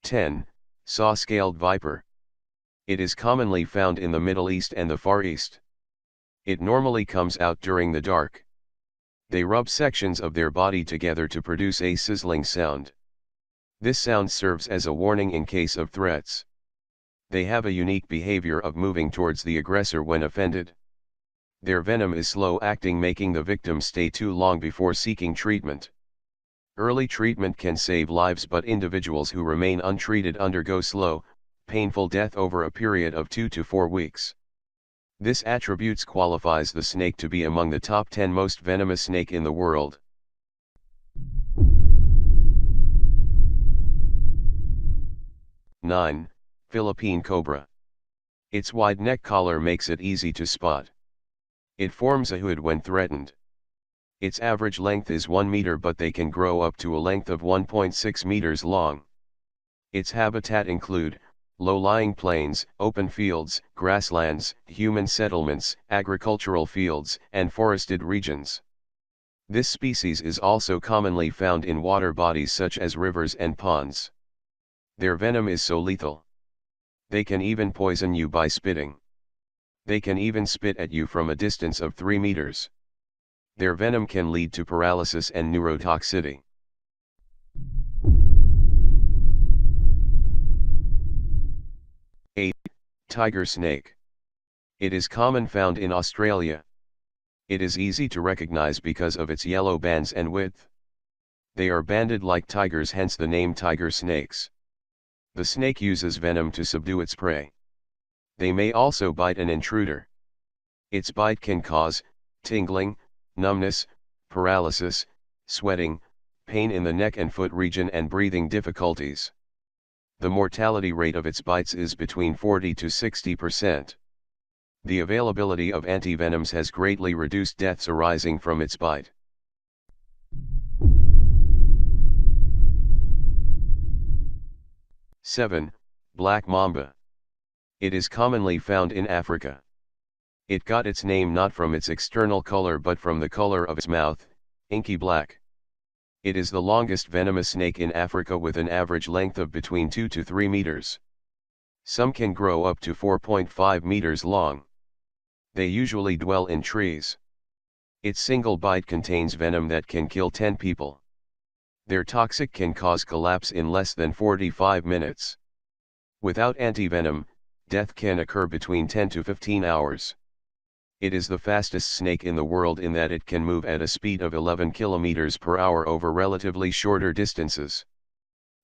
10. Saw-scaled viper. It is commonly found in the Middle East and the Far East. It normally comes out during the dark. They rub sections of their body together to produce a sizzling sound. This sound serves as a warning in case of threats. They have a unique behavior of moving towards the aggressor when offended. Their venom is slow-acting, making the victim stay too long before seeking treatment. Early treatment can save lives, but individuals who remain untreated undergo slow, painful death over a period of 2 to 4 weeks. This attributes qualifies the snake to be among the top 10 most venomous snake in the world. Nine. Philippine cobra. Its wide neck collar makes it easy to spot. It forms a hood when threatened. Its average length is 1 meter, but they can grow up to a length of 1.6 meters long. Its habitat include low-lying plains, open fields, grasslands, human settlements, agricultural fields, and forested regions. This species is also commonly found in water bodies such as rivers and ponds. Their venom is so lethal. They can even poison you by spitting. They can even spit at you from a distance of 3 meters. Their venom can lead to paralysis and neurotoxicity. Tiger snake. It is common found in Australia. It is easy to recognize because of its yellow bands and width. They are banded like tigers, hence the name tiger snakes. The snake uses venom to subdue its prey. They may also bite an intruder. Its bite can cause tingling, numbness, paralysis, sweating, pain in the neck and foot region, and breathing difficulties. The mortality rate of its bites is between 40 to 60%. The availability of antivenoms has greatly reduced deaths arising from its bite. Seven. Black mamba. It is commonly found in Africa. It got its name not from its external color but from the color of its mouth, inky black. It is the longest venomous snake in Africa with an average length of between 2 to 3 meters. Some can grow up to 4.5 meters long. They usually dwell in trees. Its single bite contains venom that can kill 10 people. Their toxic can cause collapse in less than 45 minutes. Without antivenom, death can occur between 10 to 15 hours. It is the fastest snake in the world in that it can move at a speed of 11 kilometers per hour over relatively shorter distances.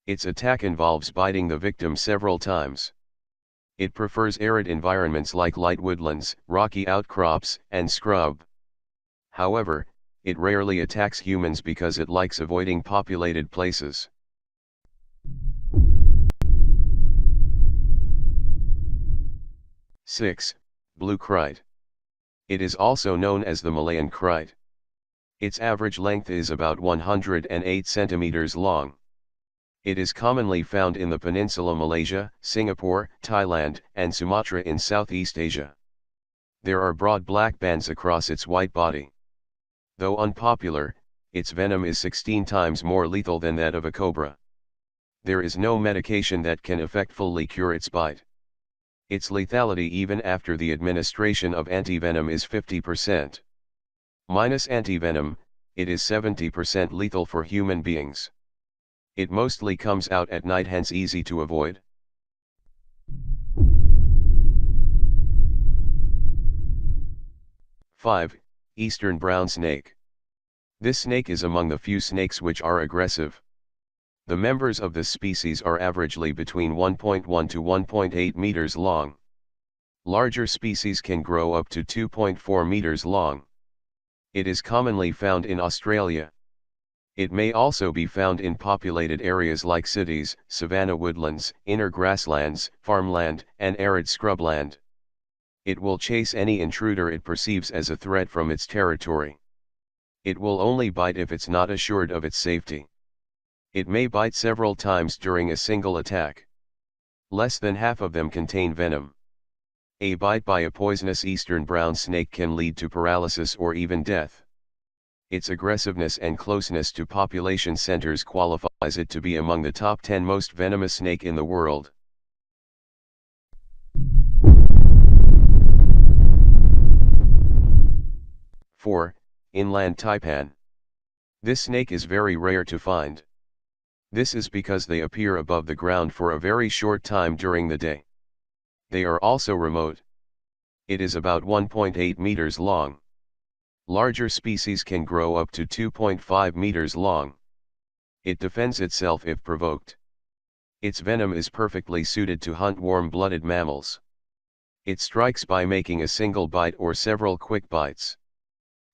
Its attack involves biting the victim several times. It prefers arid environments like light woodlands, rocky outcrops, and scrub. However, it rarely attacks humans because it likes avoiding populated places. Six. Blue kite. It is also known as the Malayan kite. Its average length is about 108 centimeters long. It is commonly found in the Peninsula, Malaysia, Singapore, Thailand, and Sumatra in Southeast Asia. There are broad black bands across its white body. Though unpopular, its venom is 16 times more lethal than that of a cobra. There is no medication that can effectively cure its bite. Its lethality even after the administration of antivenom is 50%. Minus antivenom, it is 70% lethal for human beings. It mostly comes out at night, hence easy to avoid. Five. Eastern brown snake. This snake is among the few snakes which are aggressive. The members of this species are averagely between 1.1 to 1.8 meters long. Larger species can grow up to 2.4 meters long. It is commonly found in Australia. It may also be found in populated areas like cities, savanna woodlands, inner grasslands, farmland, and arid scrubland. It will chase any intruder it perceives as a threat from its territory. It will only bite if it's not assured of its safety. It may bite several times during a single attack. Less than half of them contain venom. A bite by a poisonous eastern brown snake can lead to paralysis or even death. Its aggressiveness and closeness to population centers qualifies it to be among the top 10 most venomous snake in the world. 4. Inland taipan. This snake is very rare to find. This is because they appear above the ground for a very short time during the day. They are also remote. It is about 1.8 meters long. Larger species can grow up to 2.5 meters long. It defends itself if provoked. Its venom is perfectly suited to hunt warm-blooded mammals. It strikes by making a single bite or several quick bites.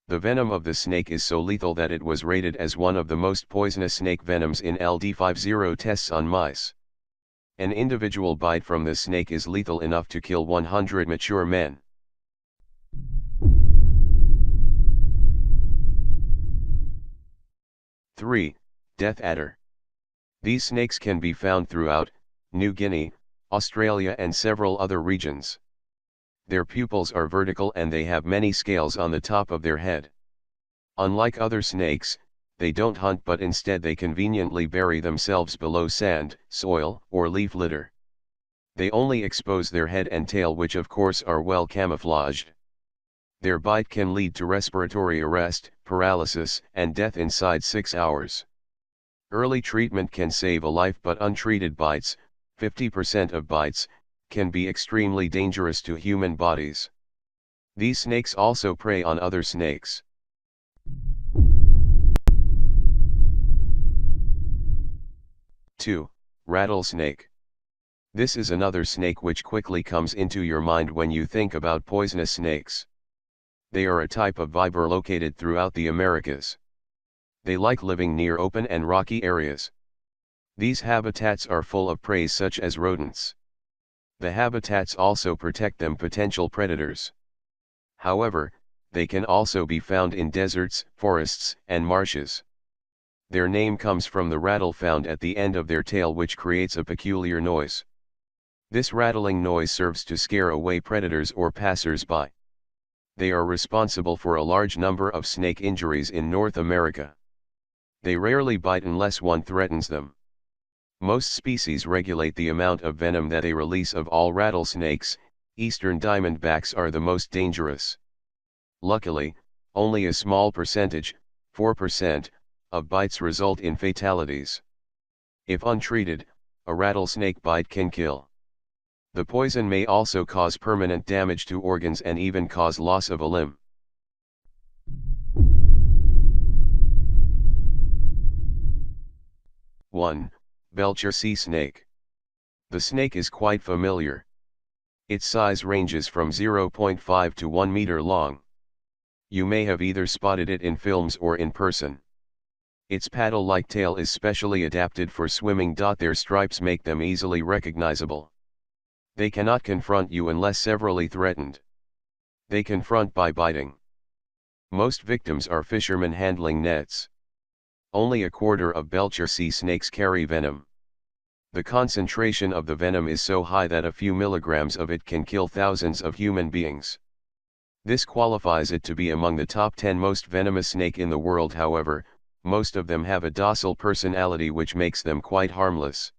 The venom of the snake is so lethal that it was rated as one of the most poisonous snake venoms in LD50 tests on mice. An individual bite from this snake is lethal enough to kill 100 mature men. Three. Death adder. These snakes can be found throughout New Guinea, Australia and several other regions. Their pupils are vertical and they have many scales on the top of their head. Unlike other snakes, they don't hunt but instead they conveniently bury themselves below sand, soil, or leaf litter. They only expose their head and tail, which of course are well camouflaged. Their bite can lead to respiratory arrest, paralysis, and death inside 6 hours. Early treatment can save a life, but untreated bites, 50% of bites, can be extremely dangerous to human bodies. These snakes also prey on other snakes. Two. Rattlesnake. This is another snake which quickly comes into your mind when you think about poisonous snakes. They are a type of viper located throughout the Americas. They like living near open and rocky areas. These habitats are full of prey such as rodents. The habitats also protect them potential predators. However, they can also be found in deserts, forests, and marshes. Their name comes from the rattle found at the end of their tail, which creates a peculiar noise. This rattling noise serves to scare away predators or passers-by. They are responsible for a large number of snake injuries in North America. They rarely bite unless one threatens them. Most species regulate the amount of venom that they release. Of all rattlesnakes, eastern diamondbacks are the most dangerous. Luckily, only a small percentage, 4%, of bites result in fatalities. If untreated, a rattlesnake bite can kill. The poison may also cause permanent damage to organs and even cause loss of a limb. 1. Belcher sea snake. The snake is quite familiar. Its size ranges from 0.5 to 1 meter long. You may have either spotted it in films or in person. Its paddle-like tail is specially adapted for swimming. Their stripes make them easily recognizable. They cannot confront you unless severely threatened. They confront by biting. Most victims are fishermen handling nets. Only a quarter of Belcher sea snakes carry venom. The concentration of the venom is so high that a few milligrams of it can kill thousands of human beings. This qualifies it to be among the top 10 most venomous snake in the world. However, most of them have a docile personality which makes them quite harmless.